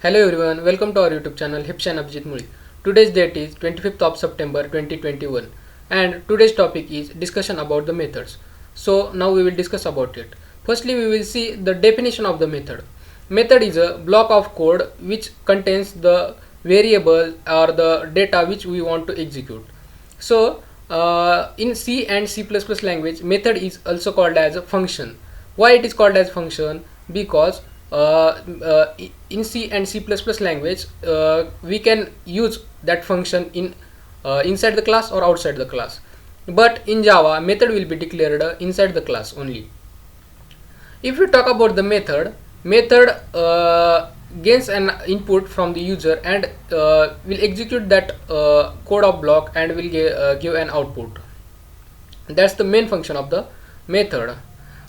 Hello everyone, welcome to our YouTube channel Hipshan Abhijit Muli. Today's date is 25th of September 2021 and today's topic is discussion about the methods. So now we will discuss about it. Firstly we will see the definition of the method. Method is a block of code which contains the variable or the data which we want to execute. So in C and C++ language, method is also called as a function. Why it is called as function? Because in C and C++ language, we can use that function in inside the class or outside the class. But in Java, method will be declared inside the class only. If we talk about the method gains an input from the user and will execute that code of block and will give an output. That's the main function of the method.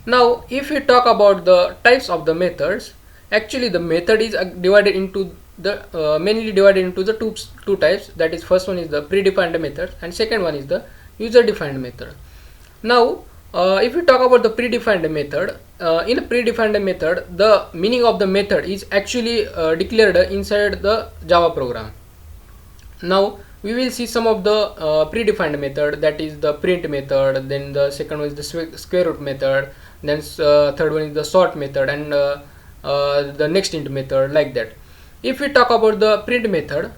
Now if we talk about the types of the methods, actually the method is divided into the mainly divided into the two types. That is, first one is the predefined method and second one is the user defined method. Now if we talk about the predefined method, in a predefined method the meaning of the method is actually declared inside the Java program. Now we will see some of the predefined method, that is the print method, then the second one is the square root method, then third one is the sort method, and the next int method, like that. If we talk about the print method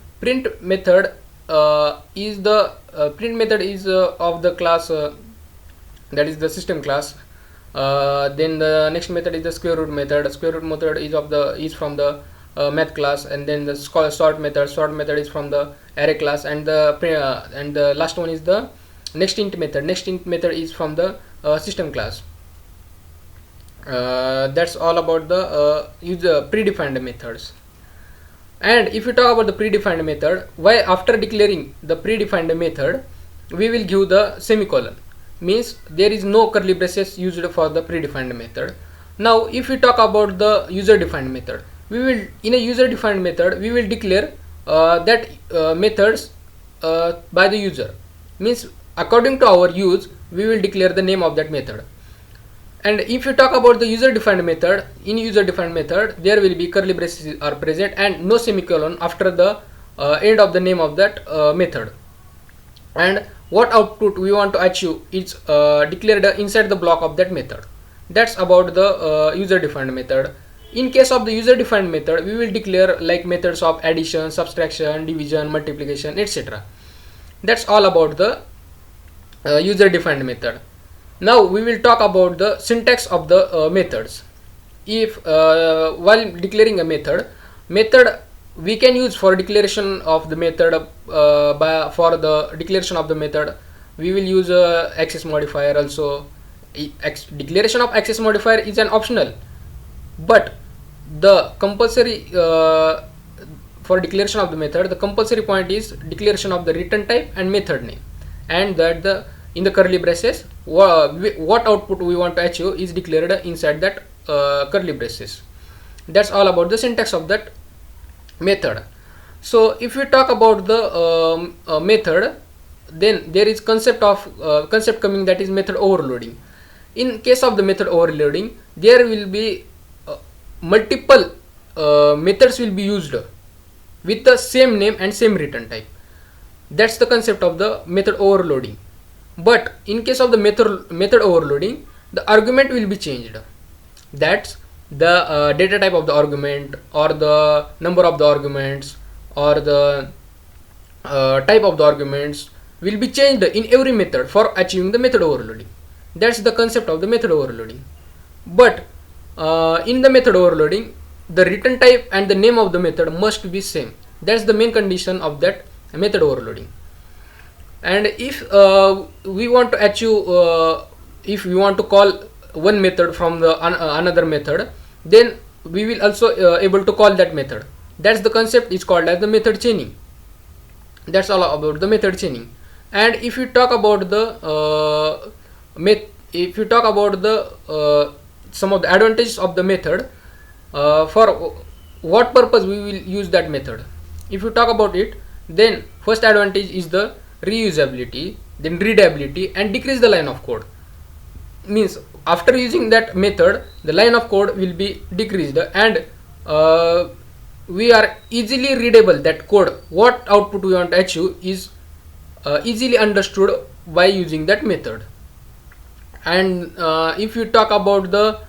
is the print method is of the class that is the system class. Then the next method is the square root method. Square root method is from the math class, and then the sort method is from the array class, and the last one is the next int method is from the system class. That's all about the predefined methods. And if you talk about the predefined method, why after declaring the predefined method we will give the semicolon, means there is no curly braces used for the predefined method. Now if we talk about the user defined method, we will, in a user defined method, we will declare that methods by the user, means according to our use we will declare the name of that method. And if you talk about the user defined method, in user defined method there will be curly braces are present and no semicolon after the end of the name of that method. And what output we want to achieve is declared inside the block of that method. That's about the user defined method. In case of the user defined method, we will declare like methods of addition, subtraction, division, multiplication, etc. That's all about the user defined method. Now we will talk about the syntax of the methods. If while declaring a method we can use for declaration of the method, for the declaration of the method we will use access modifier. Also declaration of access modifier is an optional, but the compulsory for declaration of the method, the compulsory point is declaration of the return type and method name, and that the in the curly braces what output we want to achieve is declared inside that curly braces. That's all about the syntax of that method. So if we talk about the method, then there is concept coming, that is method overloading. In case of the method overloading, there will be multiple methods will be used with the same name and same return type. That's the concept of the method overloading. But in case of the method overloading, the argument will be changed. That's the data type of the argument, or the number of the arguments, or the type of the arguments will be changed in every method for achieving the method overloading. That's the concept of the method overloading. But in the method overloading, the return type and the name of the method must be same. That's the main condition of that method overloading. And if we want to achieve, if we want to call one method from the another method, then we will also able to call that method. That's the concept is called as the method chaining. That's all about the method chaining. And if you talk about the some of the advantages of the method, for what purpose we will use that method. If you talk about it, then first advantage is the reusability, then readability, and decrease the line of code. Means after using that method the line of code will be decreased, and we are easily readable that code, what output we want to achieve is easily understood by using that method. And if you talk about the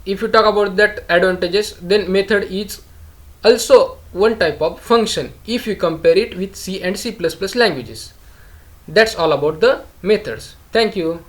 if you talk about that advantages, then method is also one type of function if you compare it with C and C++ languages. That's all about the methods. Thank you.